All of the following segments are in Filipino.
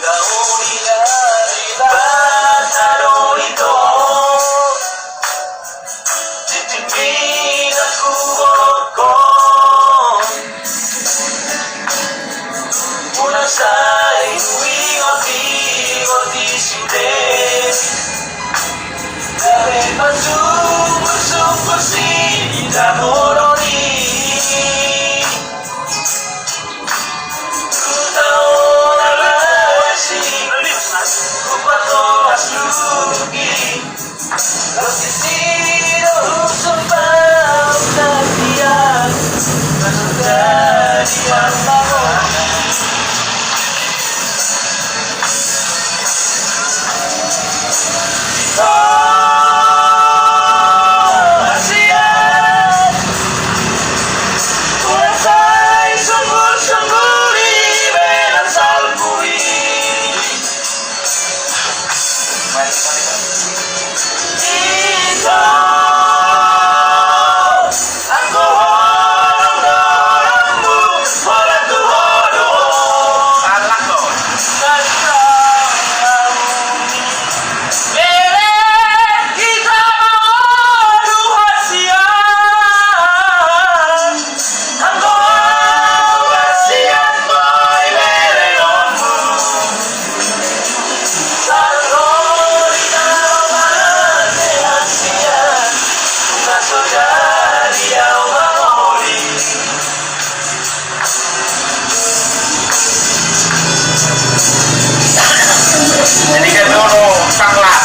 La unidad ito titigmin ang kubog ko mula sa ingot-ingot isipin dahil pasubok-subok sila moroni kutaon na lasing kupato asugi los destinos son fantasías nasundari ang mga Jadi kan dulu sanglah,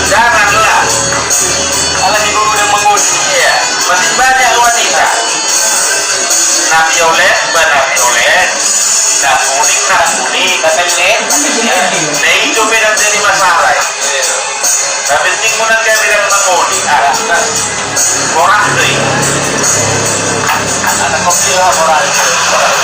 janganlah. Kalau ibu udah menguji ya, masih banyak wanita. Nabi oleh, benar oleh, dah kuning, kata ini, nah itu beda jadi masalah. Tapi penting mana dia bilang menguji, orang tu, anak kecil lah orang.